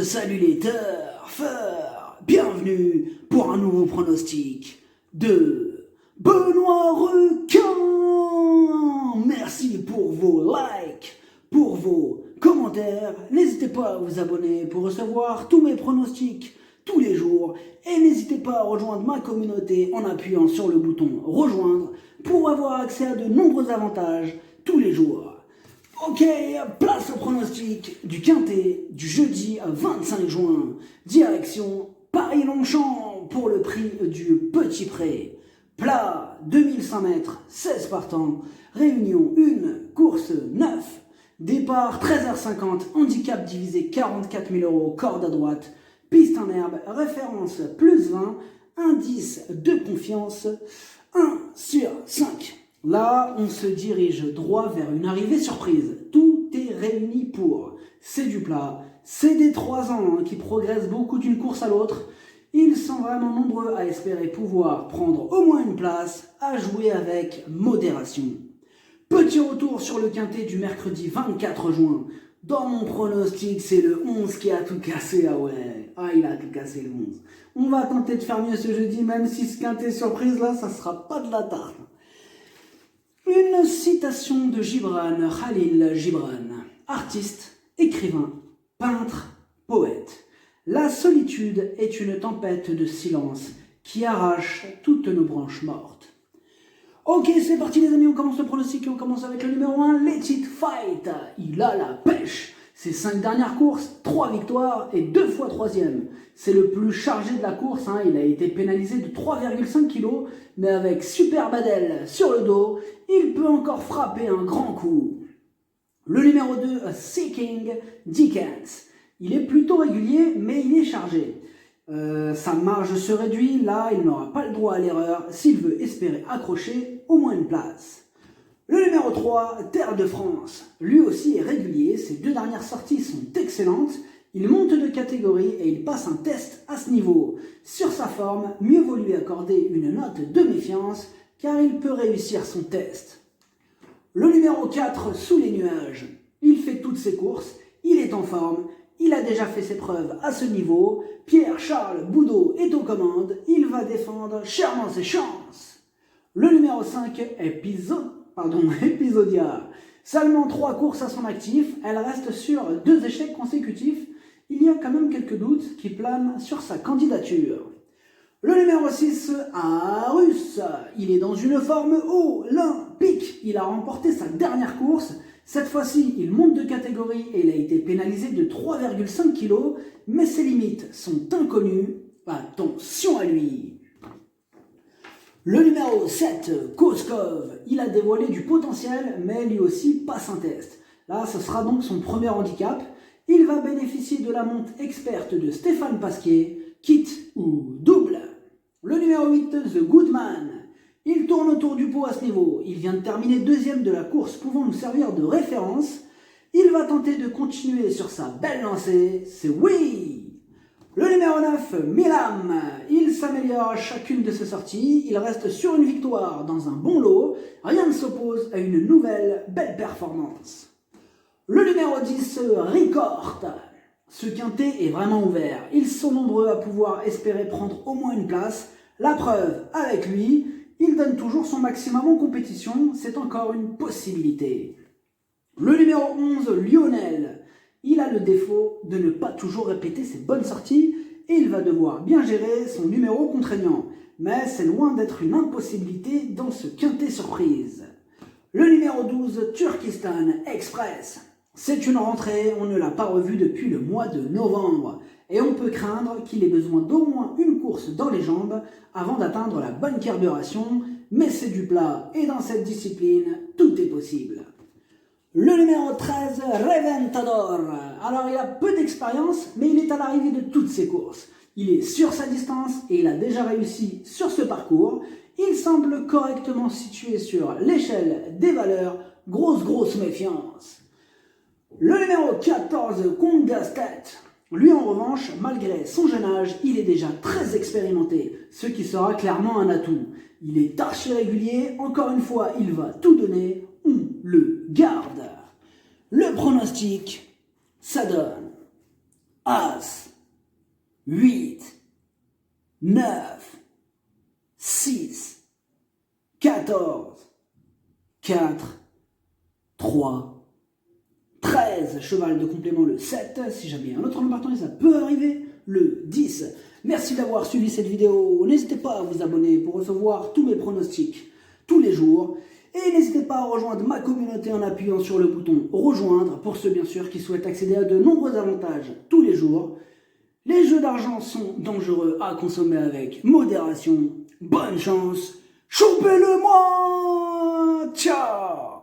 Salut les turfeurs, bienvenue pour un nouveau pronostic de Benoît Requin. Merci pour vos likes, pour vos commentaires. N'hésitez pas à vous abonner pour recevoir tous mes pronostics tous les jours. Et n'hésitez pas à rejoindre ma communauté en appuyant sur le bouton rejoindre pour avoir accès à de nombreux avantages tous les jours. Ok, place au pronostic du Quintet du jeudi 25 juin. Direction Paris-Longchamp pour le prix du Petit Pré. Plat 2100 mètres, 16 partants. Réunion 1, course 9. Départ 13h50, handicap divisé 44 000 €, corde à droite. Piste en herbe, référence plus 20. Indice de confiance 1 sur 5. Là, on se dirige droit vers une arrivée surprise. Tout est réuni pour. C'est du plat. C'est des 3 ans qui progressent beaucoup d'une course à l'autre. Ils sont vraiment nombreux à espérer pouvoir prendre au moins une place, à jouer avec modération. Petit retour sur le Quintet du mercredi 24 juin. Dans mon pronostic, c'est le 11 qui a tout cassé. Ah ouais, il a tout cassé le 11. On va tenter de faire mieux ce jeudi, même si ce Quintet surprise là, ça sera pas de la tarte. Une citation de Gibran, Khalil Gibran, artiste, écrivain, peintre, poète. La solitude est une tempête de silence qui arrache toutes nos branches mortes. Ok, c'est parti les amis, on commence le pronostic et on commence avec le numéro 1, Let It Fight. Il a la pêche. Ses 5 dernières courses, 3 victoires et 2 fois 3e. C'est le plus chargé de la course, il a été pénalisé de 3,5 kg, mais avec Super Badel sur le dos, il peut encore frapper un grand coup. Le numéro 2, Seeking Dickens. Il est plutôt régulier, mais il est chargé. Sa marge se réduit, là il n'aura pas le droit à l'erreur s'il veut espérer accrocher au moins une place. Le numéro 3, Terre de France. Lui aussi est régulier, ses 2 dernières sorties sont excellentes. Il monte de catégorie et il passe un test à ce niveau. Sur sa forme, mieux vaut lui accorder une note de méfiance car il peut réussir son test. Le numéro 4, Sous les nuages. Il fait toutes ses courses, il est en forme, il a déjà fait ses preuves à ce niveau. Pierre-Charles Boudot est aux commandes, il va défendre chèrement ses chances. Le numéro 5, Episodia. Seulement 3 courses à son actif, elle reste sur 2 échecs consécutifs. Il y a quand même quelques doutes qui planent sur sa candidature. Le numéro 6, Arus. Il est dans une forme olympique. Il a remporté sa dernière course. Cette fois-ci, il monte de catégorie et il a été pénalisé de 3,5 kg, mais ses limites sont inconnues. Attention à lui. Le numéro 7, Koskov, il a dévoilé du potentiel, mais lui aussi passe un test. Là, ce sera donc son premier handicap. Il va bénéficier de la monte experte de Stéphane Pasquier, kit ou double. Le numéro 8, The Goodman. Il tourne autour du pot à ce niveau. Il vient de terminer 2e de la course, pouvant nous servir de référence. Il va tenter de continuer sur sa belle lancée. C'est oui! Le numéro 9, Milam, il s'améliore à chacune de ses sorties, il reste sur une victoire dans un bon lot, rien ne s'oppose à une nouvelle belle performance. Le numéro 10, Ricord, ce Quintet est vraiment ouvert, ils sont nombreux à pouvoir espérer prendre au moins une place, la preuve avec lui, il donne toujours son maximum en compétition, c'est encore une possibilité. Le numéro 11, Lionel. Il a le défaut de ne pas toujours répéter ses bonnes sorties et il va devoir bien gérer son numéro contraignant. Mais c'est loin d'être une impossibilité dans ce Quintet surprise. Le numéro 12, Turkistan Express. C'est une rentrée, on ne l'a pas revu depuis le mois de novembre. Et on peut craindre qu'il ait besoin d'au moins une course dans les jambes avant d'atteindre la bonne carburation. Mais c'est du plat et dans cette discipline, tout est possible. Le numéro 13, Reventador. Alors il a peu d'expérience, mais il est à l'arrivée de toutes ses courses. Il est sur sa distance et il a déjà réussi sur ce parcours. Il semble correctement situé sur l'échelle des valeurs. Grosse méfiance. Le numéro 14, Congastet. Lui en revanche, malgré son jeune âge, il est déjà très expérimenté, ce qui sera clairement un atout. Il est archi régulier, encore une fois, il va tout donner. On le garde. Le pronostic, ça donne As, 8, 9, 6, 14, 4, 3, 13, cheval de complément le 7, si jamais un autre partant ça peut arriver, le 10. Merci d'avoir suivi cette vidéo, n'hésitez pas à vous abonner pour recevoir tous mes pronostics tous les jours. Et n'hésitez pas à rejoindre ma communauté en appuyant sur le bouton rejoindre pour ceux bien sûr qui souhaitent accéder à de nombreux avantages tous les jours. Les jeux d'argent sont dangereux à consommer avec modération. Bonne chance, chopez-le moi. Ciao.